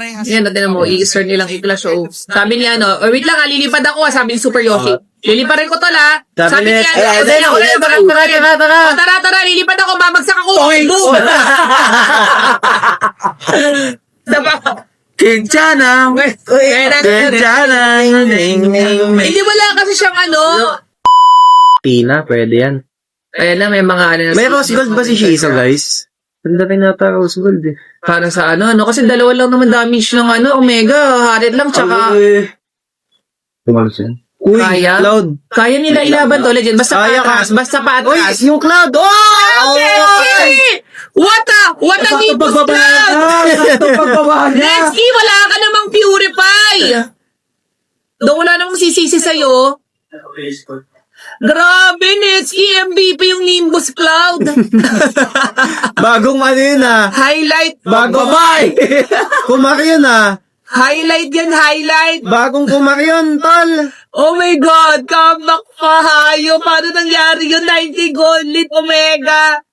Yan, natin mo, i-start nilang i-clash. So, sabi niya, wait lang, lilipad ako, sabi ni Super Yoshi. Liliparin ko to, Sabi niya, tara, lilipad ako, babagsak ako. Boom! Kinchana! Kinchana! Hindi wala kasi siyang Tina, pwede yan. Kaya na, may mga May rose gold ba si Shiso, guys? Ganda rin nata rose gold eh. para sa kasi dalawa lang naman damage ng Omega, harit lang, tsaka Tumalos yan. Uy, Kaya? Cloud. kaya nila ilaban to, legend. Basta Kaya patras, basta Uy, patras. yung Cloud! Oh! Okay! What a Nimbus Cloud! Netsky, wala ka namang purify! Doon wala namang sisisi sa'yo. Grabe, Netsky, MVP yung Nimbus Cloud. Bagong yun Highlight. Bagong kumaki yun Highlight yan, highlight. Bagong kumaki yun, tol. Oh my God, comeback pa, hayo. Paano nangyari yun? 90 gold lead, Omega.